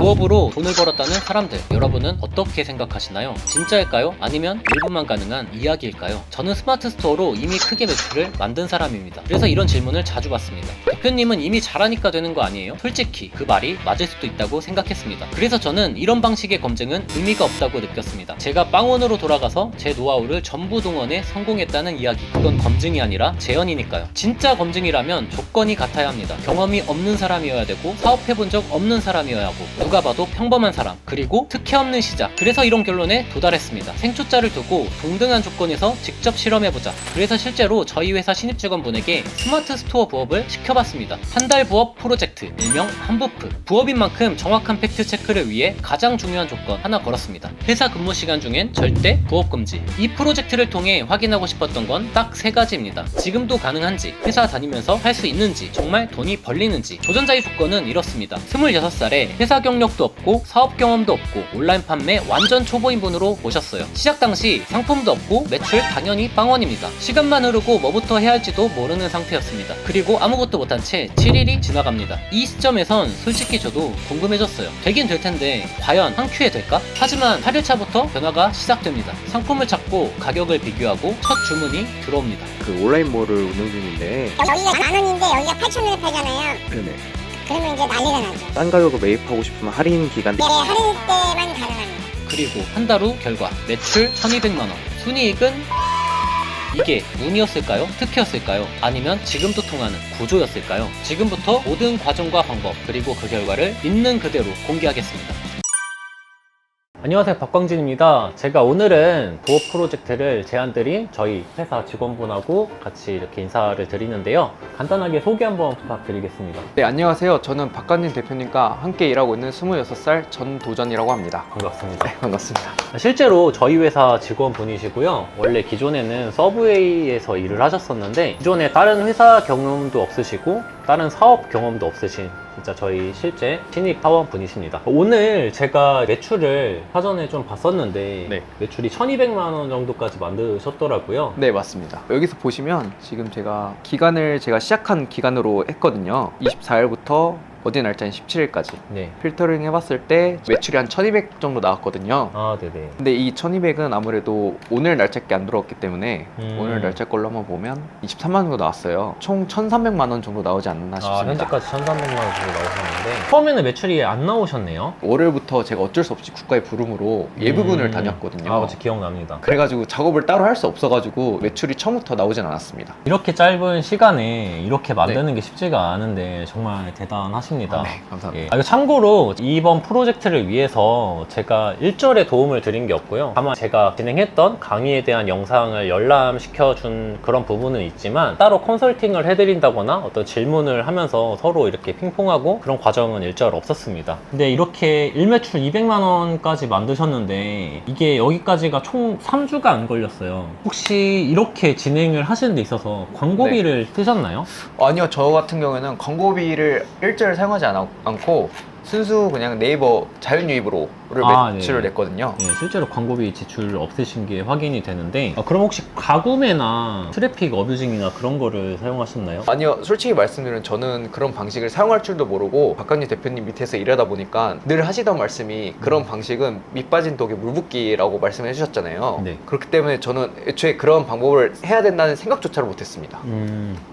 부업으로 돈을 벌었다는 사람들, 여러분은 어떻게 생각하시나요? 진짜일까요? 아니면 일부만 가능한 이야기일까요? 저는 스마트 스토어로 이미 크게 매출을 만든 사람입니다. 그래서 이런 질문을 자주 받습니다. 대표님은 이미 잘하니까 되는 거 아니에요? 솔직히 그 말이 맞을 수도 있다고 생각했습니다. 그래서 저는 이런 방식의 검증은 의미가 없다고 느꼈습니다. 제가 빵원으로 돌아가서 제 노하우를 전부 동원해 성공했다는 이야기, 그건 검증이 아니라 재현이니까요. 진짜 검증이라면 조건이 같아야 합니다. 경험이 없는 사람이어야 되고, 사업해본 적 없는 사람이어야 하고, 누가 봐도 평범한 사람, 그리고 특혜 없는 시작. 그래서 이런 결론에 도달했습니다. 생초짜를 두고 동등한 조건에서 직접 실험해보자. 그래서 실제로 저희 회사 신입 직원분에게 스마트 스토어 부업을 시켜봤습니다. 한 달 부업 프로젝트, 일명 한부프. 부업인 만큼 정확한 팩트 체크를 위해 가장 중요한 조건 하나 걸었습니다. 회사 근무 시간 중엔 절대 부업 금지. 이 프로젝트를 통해 확인하고 싶었던 건 딱 3가지입니다. 지금도 가능한지, 회사 다니면서 할 수 있는지, 정말 돈이 벌리는지. 도전자의 조건은 이렇습니다. 26살에 회사 경력도 없고 사업 경험도 없고 온라인 판매 완전 초보인분으로 모셨어요. 시작 당시 상품도 없고 매출 당연히 빵원입니다. 시간만 흐르고 뭐부터 해야 할지도 모르는 상태였습니다. 그리고 아무것도 못한 채 7일이 지나갑니다. 이 시점에선 솔직히 저도 궁금해졌어요. 되긴 될 텐데 과연 한 큐에 될까? 하지만 8일차부터 변화가 시작됩니다. 상품을 찾고 가격을 비교하고 첫 주문이 들어옵니다. 그 온라인몰을 운영 중인데 여기가 10,000원인데 여기가 8,000원에 팔잖아요. 네네. 그러면 이제 난리가 나죠. 싼 가격으로 매입하고 싶으면 할인 기간 네, 할인 때만 가능합니다. 그리고 한 달 후 결과 매출 1200만원, 순이익은 이게 운이었을까요? 특혜였을까요? 아니면 지금도 통하는 구조였을까요? 지금부터 모든 과정과 방법, 그리고 그 결과를 있는 그대로 공개하겠습니다. 안녕하세요, 박광진입니다. 제가 오늘은 부업 프로젝트를 제안드린 저희 회사 직원분하고 같이 이렇게 인사를 드리는데요. 간단하게 소개 한번 부탁드리겠습니다. 네, 안녕하세요. 저는 박관진 대표님과 함께 일하고 있는 26살 전도전이라고 합니다. 반갑습니다. 네, 반갑습니다. 실제로 저희 회사 직원분이시고요. 원래 기존에는 서브웨이에서 일을 하셨었는데 기존에 다른 회사 경험도 없으시고 다른 사업 경험도 없으신 진짜 저희 실제 신입 사원분이십니다. 오늘 제가 매출을 사전에 좀 봤었는데 네. 매출이 1200만 원 정도까지 만드셨더라고요. 네, 맞습니다. 여기서 보시면 지금 제가 기간을 시작한 기간으로 했거든요. 24일부터 어디 날짜인 17일까지 네. 필터링 해봤을 때 매출이 한 1200 정도 나왔거든요. 아, 네네. 근데 이 1200은 아무래도 오늘 날짜께 안 들어왔기 때문에 오늘 날짜 걸로 한번 보면 23만 원 정도 나왔어요. 총 1300만 원 정도 나오지 않나 싶습니다. 현재까지 1300만 원 정도 나오셨는데 처음에는 매출이 안 나오셨네요. 월요일부터 제가 어쩔 수 없이 국가의 부름으로 예비군을 다녔거든요. 아, 그렇지, 기억납니다. 그래가지고 작업을 따로 할 수 없어가지고 매출이 처음부터 나오진 않았습니다. 이렇게 짧은 시간에 이렇게 만드는 게 쉽지가 않은데 정말 대단하십니다. 네, 감사합니다. 이거 참고로 이번 프로젝트를 위해서 제가 일절에 도움을 드린 게 없고요. 다만 제가 진행했던 강의에 대한 영상을 열람시켜준 그런 부분은 있지만 따로 컨설팅을 해드린다거나 어떤 질문을 하면서 서로 이렇게 핑퐁하고 그런 과정은 일절 없었습니다. 근데 이렇게 일매출 200만 원까지 만드셨는데 이게 여기까지가 총 3주가 안 걸렸어요. 혹시 이렇게 진행을 하시는 데 있어서 광고비를 쓰셨나요? 아니요, 저 같은 경우에는 광고비를 일절 사용하지 않고 순수 그냥 네이버 자연유입으로를 매출을 네. 냈거든요. 네, 실제로 광고비 지출 없으신 게 확인이 되는데 그럼 혹시 가구매나 트래픽 어뷰징이나 그런 거를 사용하셨나요? 아니요, 솔직히 말씀드리면 저는 그런 방식을 사용할 줄도 모르고 박강진 대표님 밑에서 일하다 보니까 늘 하시던 말씀이 그런 방식은 밑 빠진 독에 물 붓기라고 말씀해 주셨잖아요. 네. 그렇기 때문에 저는 애초에 그런 방법을 해야 된다는 생각조차를 못했습니다.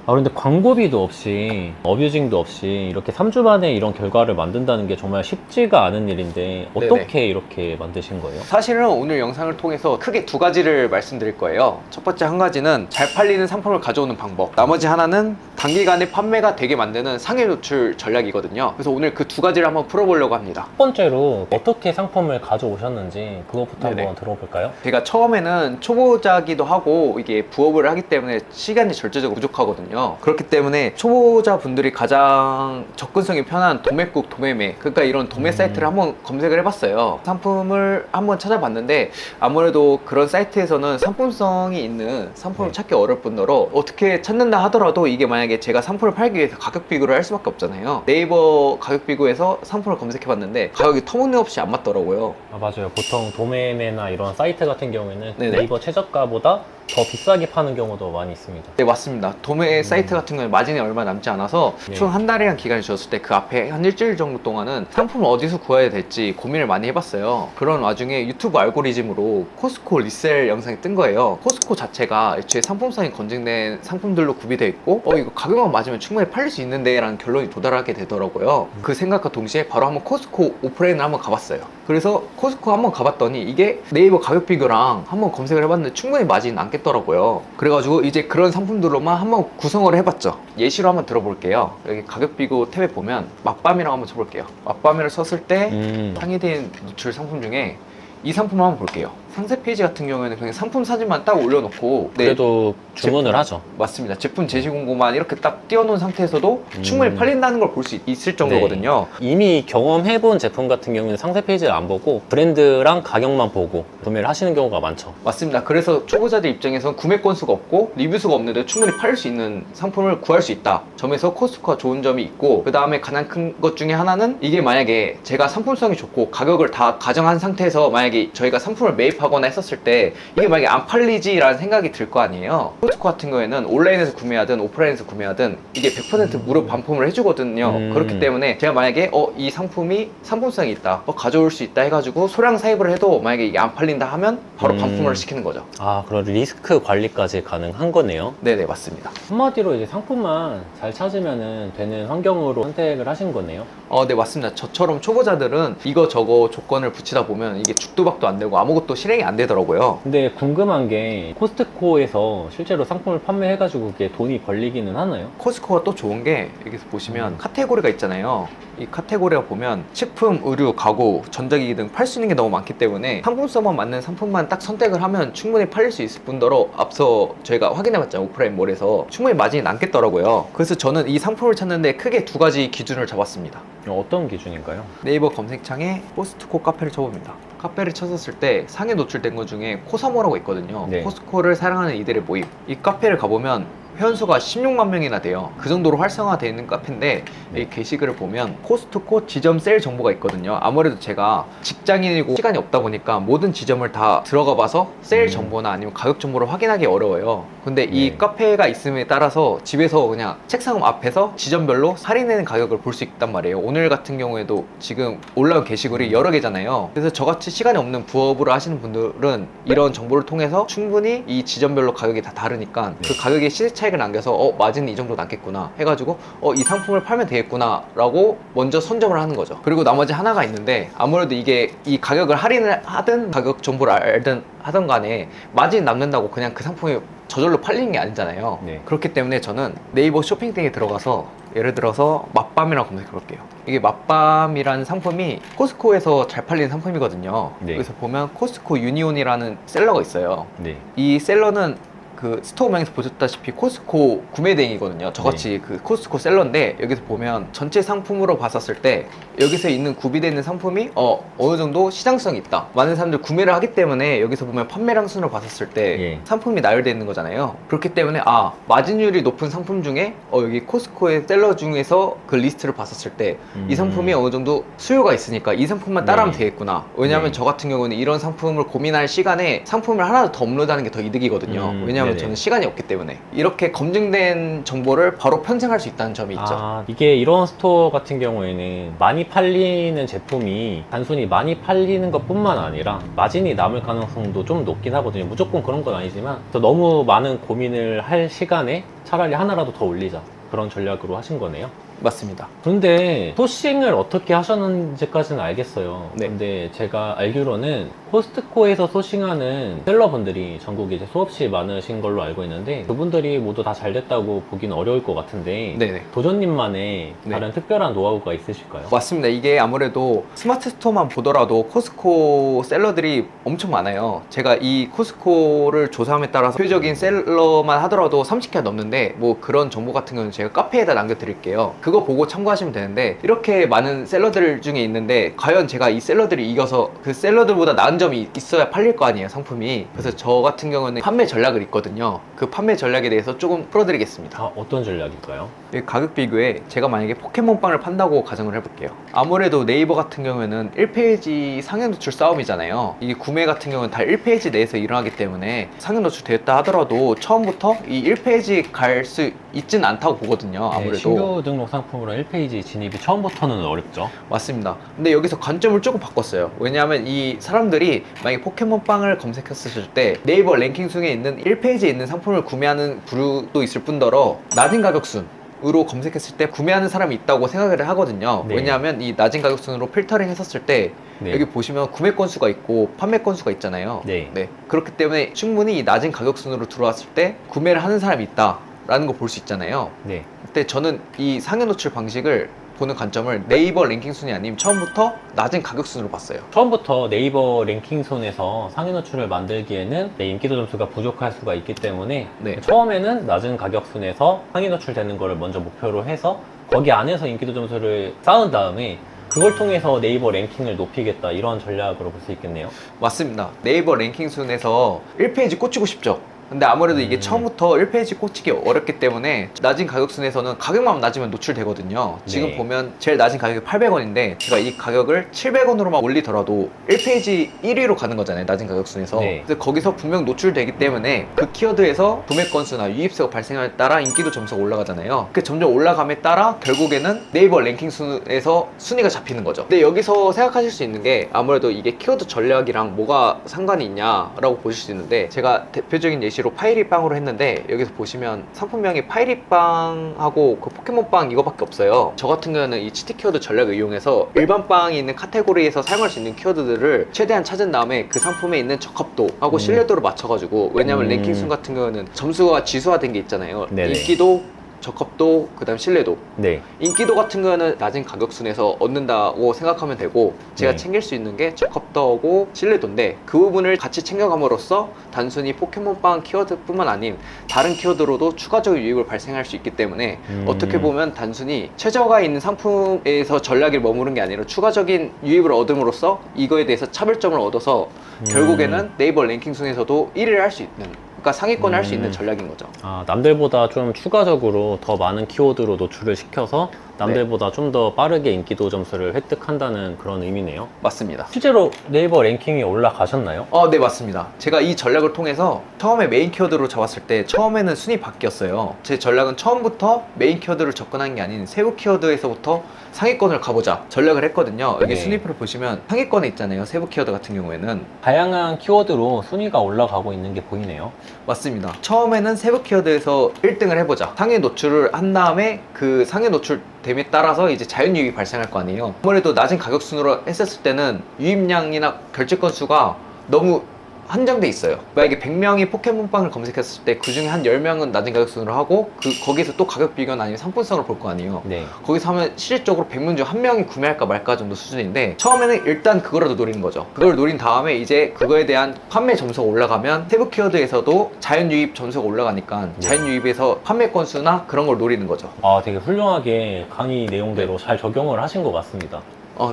그런데 광고비도 없이 어뷰징도 없이 이렇게 3주 만에 이런 결과를 만든다는 게 정말 쉽지가 않은 일인데 어떻게 이렇게 만드신 거예요? 사실은 오늘 영상을 통해서 크게 2가지를 말씀드릴 거예요. 첫 번째 한 가지는 잘 팔리는 상품을 가져오는 방법, 나머지 하나는 단기간에 판매가 되게 만드는 상해 노출 전략이거든요. 그래서 오늘 그 2가지를 한번 풀어보려고 합니다. 첫 번째로 어떻게 상품을 가져오셨는지 그것부터 네네. 한번 들어볼까요? 제가 처음에는 초보자기도 하고 이게 부업을 하기 때문에 시간이 절대적으로 부족하거든요. 그렇기 때문에 초보자분들이 가장 접근성이 편한 도매국, 도매매, 그러니까 이런 도매 사이트를 한번 검색을 해봤어요. 상품을 한번 찾아봤는데 아무래도 그런 사이트에서는 상품성이 있는 상품을 찾기 어려울 뿐더러 어떻게 찾는다 하더라도 이게 만약에 제가 상품을 팔기 위해서 가격 비교를 할 수밖에 없잖아요. 네이버 가격 비교에서 상품을 검색해봤는데 가격이 터무니없이 안 맞더라고요. 맞아요. 보통 도매매나 이런 사이트 같은 경우에는 네네. 네이버 최저가보다 더 비싸게 파는 경우도 많이 있습니다. 네, 맞습니다. 도매 사이트 같은 경우는 마진이 얼마 남지 않아서 네. 총 한 달이란 기간이 주었을 때 그 앞에 한 일주일 정도 동안은 상품을 어디서 구해야 될지 고민을 많이 해봤어요. 그런 와중에 유튜브 알고리즘으로 코스코 리셀 영상이 뜬 거예요. 코스코 자체가 애초에 상품성이 검증된 상품들로 구비되어 있고 이거 가격만 맞으면 충분히 팔릴 수 있는데 라는 결론이 도달하게 되더라고요. 그 생각과 동시에 바로 한번 코스코 오프라인을 한번 가봤어요. 그래서 코스코 한번 가봤더니 이게 네이버 가격 비교랑 한번 검색을 해봤는데 충분히 맞이는 않겠더라고요. 그래가지고 이제 그런 상품들로만 한번 구성을 해봤죠. 예시로 한번 들어볼게요. 여기 가격 비교 탭에 보면 맛밤이라고 한번 쳐볼게요. 맛밤이를 썼을 때 상위된 노출 상품 중에 이 상품을 한번 볼게요. 상세 페이지 같은 경우에는 그냥 상품 사진만 딱 올려놓고 그래도 주문을 하죠. 맞습니다. 제품 제시 공고만 이렇게 딱 띄워놓은 상태에서도 충분히 팔린다는 걸 볼 수 있을 정도거든요. 이미 경험해본 제품 같은 경우는 상세 페이지를 안 보고 브랜드랑 가격만 보고 구매를 하시는 경우가 많죠. 맞습니다. 그래서 초보자들 입장에서는 구매 건수가 없고 리뷰 수가 없는데 충분히 팔릴 수 있는 상품을 구할 수 있다 점에서 코스코가 좋은 점이 있고, 그 다음에 가장 큰 것 중에 하나는 이게 만약에 제가 상품성이 좋고 가격을 다 가정한 상태에서 만약에 저희가 상품을 매입하거나 했었을 때 이게 만약에 안 팔리지 라는 생각이 들 거 아니에요. 코스코 같은 경우에는 온라인에서 구매하든 오프라인에서 구매하든 이게 100% 무료 반품을 해주거든요. 그렇기 때문에 제가 만약에 이 상품이 상품성이 있다, 가져올 수 있다 해가지고 소량 사입을 해도 만약에 이게 안 팔린다 하면 바로 반품을 시키는 거죠. 아, 그런 리스크 관리까지 가능한 거네요. 네네, 맞습니다. 한마디로 이제 상품만 잘 찾으면 되는 환경으로 선택을 하신 거네요. 네, 맞습니다. 저처럼 초보자들은 이거 저거 조건을 붙이다 보면 이게 죽도 박도 안 되고 아무것도 실행이 안 되더라고요. 근데 궁금한 게 코스트코에서 실제로 상품을 판매해가지고 그게 돈이 벌리기는 하나요? 코스코가 또 좋은 게 여기서 보시면 카테고리가 있잖아요. 이 카테고리가 보면 식품, 의류, 가구, 전자기기 등 팔 수 있는 게 너무 많기 때문에 상품성만 맞는 상품만 딱 선택을 하면 충분히 팔릴 수 있을 뿐더러 앞서 저희가 확인해봤잖아요. 오프라인 몰에서 충분히 마진이 남겠더라고요. 그래서 저는 이 상품을 찾는데 크게 두 가지 기준을 잡았습니다. 어떤 기준인가요? 네이버 검색창에 코스트코 카페를 쳐봅니다. 카페를 쳤었을 때 상에 노출된 것 중에 코사모라고 있거든요. 네. 코스트코를 사랑하는 이들의 모임. 이 카페를 가보면 회원수가 16만 명이나 돼요. 그 정도로 활성화되어 있는 카페인데 이 게시글을 보면 코스트코 지점 세일 정보가 있거든요. 아무래도 제가 직장인이고 시간이 없다 보니까 모든 지점을 다 들어가 봐서 세일 정보나 아니면 가격 정보를 확인하기 어려워요. 근데 이 카페가 있음에 따라서 집에서 그냥 책상 앞에서 지점별로 할인되는 가격을 볼 수 있단 말이에요. 오늘 같은 경우에도 지금 올라온 게시글이 여러 개잖아요. 그래서 저같이 시간이 없는 부업을 하시는 분들은 이런 정보를 통해서 충분히 이 지점별로 가격이 다 다르니까 그 가격의 시세 차익을 남겨서 마진이 이 정도 남겠구나 해가지고 이 상품을 팔면 되겠구나 라고 먼저 선점을 하는 거죠. 그리고 나머지 하나가 있는데 아무래도 이게 이 가격을 할인을 하든 가격 정보를 알든 하든 간에 마진이 남는다고 그냥 그 상품이 저절로 팔리는 게 아니잖아요. 네. 그렇기 때문에 저는 네이버 쇼핑땡에 들어가서 예를 들어서 맛밤이라고 검색해 볼게요. 이게 맛밤이라는 상품이 코스코에서 잘 팔리는 상품이거든요. 네. 여기서 보면 코스코 유니온이라는 셀러가 있어요. 네. 이 셀러는 그 스토어명에서 보셨다시피 코스코 구매대행이거든요. 저같이 그 코스코 셀러인데 여기서 보면 전체 상품으로 봤었을 때 여기서 있는 구비되어 있는 상품이 어느 정도 시장성이 있다. 많은 사람들이 구매를 하기 때문에 여기서 보면 판매량 순으로 봤었을 때 상품이 나열되어 있는 거잖아요. 그렇기 때문에 마진율이 높은 상품 중에 여기 코스코의 셀러 중에서 그 리스트를 봤었을 때 이 상품이 어느 정도 수요가 있으니까 이 상품만 따라하면 되겠구나. 왜냐하면 저 같은 경우는 이런 상품을 고민할 시간에 상품을 하나 더 업로드하는 게 더 이득이거든요. 왜냐하면 저는 시간이 없기 때문에 이렇게 검증된 정보를 바로 편성할 수 있다는 점이 있죠. 이게 이런 스토어 같은 경우에는 많이 팔리는 제품이 단순히 많이 팔리는 것 뿐만 아니라 마진이 남을 가능성도 좀 높긴 하거든요. 무조건 그런 건 아니지만 너무 많은 고민을 할 시간에 차라리 하나라도 더 올리자, 그런 전략으로 하신 거네요. 맞습니다. 그런데 소싱을 어떻게 하셨는지까지는 알겠어요. 네. 근데 제가 알기로는 코스트코에서 소싱하는 셀러분들이 전국에 이제 수없이 많으신 걸로 알고 있는데 그분들이 모두 다 잘 됐다고 보기는 어려울 것 같은데 네네. 도전님만의 다른 특별한 노하우가 있으실까요? 맞습니다. 이게 아무래도 스마트 스토어만 보더라도 코스코 셀러들이 엄청 많아요. 제가 이 코스코를 조사함에 따라서 대표적인 셀러만 하더라도 30개가 넘는데 뭐 그런 정보 같은 경우는 제가 카페에다 남겨드릴게요. 그거 보고 참고하시면 되는데 이렇게 많은 셀러들 중에 있는데 과연 제가 이 셀러들이 이겨서 그 셀러들보다 나은 점이 있어야 팔릴 거 아니에요, 상품이. 그래서 저 같은 경우는 판매 전략을 있거든요. 그 판매 전략에 대해서 조금 풀어드리겠습니다. 어떤 전략일까요? 이 가격 비교에 제가 만약에 포켓몬빵을 판다고 가정을 해볼게요. 아무래도 네이버 같은 경우에는 1페이지 상현 노출 싸움이잖아요. 이 구매 같은 경우는 다 1페이지 내에서 일어나기 때문에 상현 노출 되었다 하더라도 처음부터 이 1페이지 갈 수 있지는 않다고 보거든요. 아무래도. 신규 등록 상품으로 1페이지 진입이 처음부터는 어렵죠. 맞습니다. 근데 여기서 관점을 조금 바꿨어요. 왜냐하면 이 사람들이 만약에 포켓몬빵을 검색했을 때 네이버 랭킹 순에 있는 1페이지에 있는 상품을 구매하는 부류도 있을 뿐더러 낮은 가격 순으로 검색했을 때 구매하는 사람이 있다고 생각을 하거든요. 네. 왜냐하면 이 낮은 가격 순으로 필터링 했었을 때 네. 여기 보시면 구매 건수가 있고 판매 건수가 있잖아요. 네. 그렇기 때문에 충분히 이 낮은 가격 순으로 들어왔을 때 구매를 하는 사람이 있다라는 걸 볼 수 있잖아요. 네. 근데 저는 이 상현 노출 방식을 보는 관점을 네이버 랭킹 순이 아닌 처음부터 낮은 가격 순으로 봤어요. 처음부터 네이버 랭킹손에서 상위 노출을 만들기에는 내 인기도 점수가 부족할 수가 있기 때문에 네. 처음에는 낮은 가격순에서 상위 노출 되는 거를 먼저 목표로 해서 거기 안에서 인기도 점수를 쌓은 다음에 그걸 통해서 네이버 랭킹을 높이겠다, 이런 전략으로 볼 수 있겠네요. 맞습니다. 네이버 랭킹 순에서 1페이지 꽂히고 싶죠. 근데 아무래도 이게 처음부터 1페이지 꽂히기 어렵기 때문에 낮은 가격순에서는 가격만 낮으면 노출되거든요. 지금 네. 보면 제일 낮은 가격이 800원인데 제가 이 가격을 700원으로만 올리더라도 1페이지 1위로 가는 거잖아요, 낮은 가격순에서. 네. 그래서 거기서 분명 노출되기 때문에 그 키워드에서 구매 건수나 유입수가 발생함에 따라 인기도 점수가 올라가잖아요. 그 점점 올라감에 따라 결국에는 네이버 랭킹 순에서 순위가 잡히는 거죠. 근데 여기서 생각하실 수 있는 게 아무래도 이게 키워드 전략이랑 뭐가 상관이 있냐라고 보실 수 있는데, 제가 대표적인 예시로 파이리빵으로 했는데 여기서 보시면 상품명이 파이리빵하고 그 포켓몬빵 이거밖에 없어요. 저 같은 경우는 이 치트 키워드 전략을 이용해서 일반 빵이 있는 카테고리에서 사용할 수 있는 키워드들을 최대한 찾은 다음에 그 상품에 있는 적합도하고 신뢰도를 맞춰가지고, 왜냐면 랭킹 순 같은 경우는 점수가 지수화된 게 있잖아요. 네네. 인기도, 적합도, 그 다음 신뢰도. 네. 인기도 같은 거는 낮은 가격순에서 얻는다고 생각하면 되고, 제가 네. 챙길 수 있는 게 적합도하고 신뢰도인데, 그 부분을 같이 챙겨감으로써 단순히 포켓몬빵 키워드뿐만 아닌 다른 키워드로도 추가적인 유입을 발생할 수 있기 때문에 어떻게 보면 단순히 최저가 있는 상품에서 전략이 머무른 게 아니라 추가적인 유입을 얻음으로써 이거에 대해서 차별점을 얻어서 결국에는 네이버 랭킹 순에서도 1위를 할 수 있는, 그러니까 상위권을 할 수 있는 전략인 거죠. 남들보다 좀 추가적으로 더 많은 키워드로 노출을 시켜서 남들보다 좀 더 빠르게 인기도 점수를 획득한다는 그런 의미네요. 맞습니다. 실제로 네이버 랭킹이 올라가셨나요? 네, 맞습니다. 제가 이 전략을 통해서 처음에 메인 키워드로 잡았을 때 처음에는 순위 바뀌었어요. 제 전략은 처음부터 메인 키워드를 접근한 게 아닌 세부 키워드에서부터 상위권을 가보자 전략을 했거든요. 여기 네. 순위표를 보시면 상위권에 있잖아요, 세부 키워드 같은 경우에는. 다양한 키워드로 순위가 올라가고 있는 게 보이네요. 맞습니다. 처음에는 세부 키워드에서 1등을 해보자, 상위 노출을 한 다음에 그 상위 노출됨에 따라서 이제 자연 유입이 발생할 거 아니에요. 아무래도 낮은 가격 순으로 했었을 때는 유입량이나 결제 건수가 너무 한정돼 있어요. 만약에 100명이 포켓몬빵을 검색했을 때 그 중에 한 10명은 낮은 가격 순으로 하고 거기서 또 가격 비교나 아니면 상품성을 볼 거 아니에요. 네. 거기서 하면 실질적으로 100명 중 1명이 구매할까 말까 정도 수준인데, 처음에는 일단 그거라도 노리는 거죠. 그걸 노린 다음에 이제 그거에 대한 판매 점수가 올라가면 세부 키워드에서도 자연 유입 점수가 올라가니까 자연 유입에서 판매 건수나 그런 걸 노리는 거죠. 되게 훌륭하게 강의 내용대로 잘 적용을 하신 것 같습니다.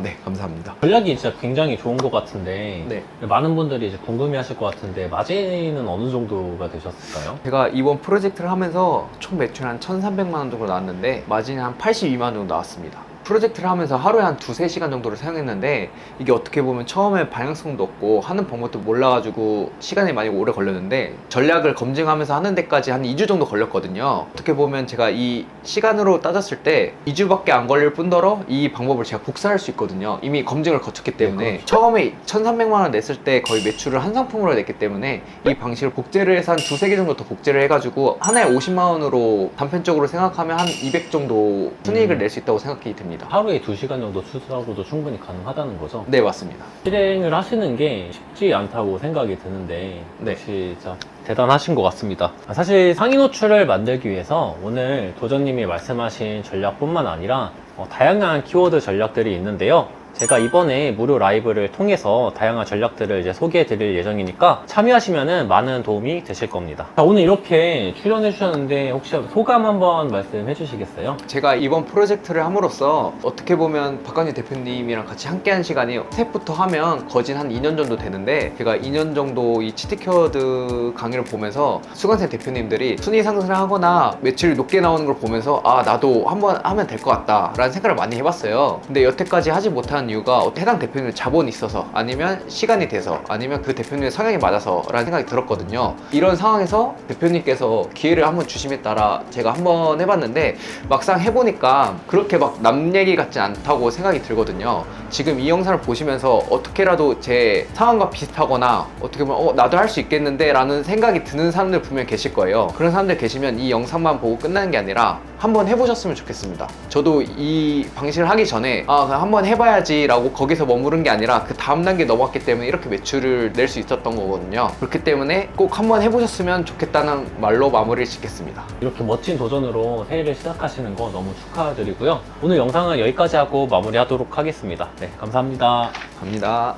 네, 감사합니다. 전략이 진짜 굉장히 좋은 것 같은데 네. 많은 분들이 이제 궁금해 하실 것 같은데 마진은 어느 정도가 되셨을까요? 제가 이번 프로젝트를 하면서 총 매출 한 1,300만 원 정도 나왔는데 마진이 한 82만 원 정도 나왔습니다. 프로젝트를 하면서 하루에 한 2-3시간 정도를 사용했는데, 이게 어떻게 보면 처음에 방향성도 없고 하는 방법도 몰라가지고 시간이 많이 오래 걸렸는데, 전략을 검증하면서 하는 데까지 한 2주 정도 걸렸거든요. 어떻게 보면 제가 이 시간으로 따졌을 때 2주밖에 안 걸릴 뿐더러 이 방법을 제가 복사할 수 있거든요. 이미 검증을 거쳤기 때문에. 네, 그렇죠. 처음에 1,300만 원 냈을 때 거의 매출을 한 상품으로 냈기 때문에 이 방식을 복제를 해서 한 2-3개 정도 더 복제를 해가지고 하나에 50만 원으로 단편적으로 생각하면 한 200 정도 순이익을 낼 수 있다고 생각이 듭니다. 하루에 2시간 정도 수술하고도 충분히 가능하다는 거죠? 네, 맞습니다. 실행을 하시는 게 쉽지 않다고 생각이 드는데 네. 역시 진짜 대단하신 것 같습니다. 사실 상위 노출을 만들기 위해서 오늘 도전님이 말씀하신 전략뿐만 아니라 다양한 키워드 전략들이 있는데요. 제가 이번에 무료 라이브를 통해서 다양한 전략들을 이제 소개해 드릴 예정이니까 참여하시면 많은 도움이 되실 겁니다. 자, 오늘 이렇게 출연해 주셨는데 혹시 소감 한번 말씀해 주시겠어요? 제가 이번 프로젝트를 함으로써 어떻게 보면 박광진 대표님이랑 같이 함께한 시간이 스텝부터 하면 거진 한 2년 정도 되는데, 제가 2년 정도 이 치트키워드 강의를 보면서 수강생 대표님들이 순위 상승을 하거나 매출이 높게 나오는 걸 보면서 아, 나도 한번 하면 될 것 같다 라는 생각을 많이 해봤어요. 근데 여태까지 하지 못한 이유가 해당 대표님 자본이 있어서, 아니면 시간이 돼서, 아니면 그 대표님의 성향이 맞아서 라는 생각이 들었거든요. 이런 상황에서 대표님께서 기회를 한번 주심에 따라 제가 한번 해봤는데, 막상 해보니까 그렇게 막 남 얘기 같지 않다고 생각이 들거든요. 지금 이 영상을 보시면서 어떻게라도 제 상황과 비슷하거나 어떻게 보면 나도 할 수 있겠는데 라는 생각이 드는 사람들 분명 계실 거예요. 그런 사람들 계시면 이 영상만 보고 끝나는 게 아니라 한번 해보셨으면 좋겠습니다. 저도 이 방식을 하기 전에 그냥 한번 해봐야지 라고 거기서 머무른 게 아니라 그 다음 단계 넘어갔기 때문에 이렇게 매출을 낼 수 있었던 거거든요. 그렇기 때문에 꼭 한번 해보셨으면 좋겠다는 말로 마무리를 짓겠습니다. 이렇게 멋진 도전으로 새해를 시작하시는 거 너무 축하드리고요. 오늘 영상은 여기까지 하고 마무리하도록 하겠습니다. 네, 감사합니다. 감사합니다.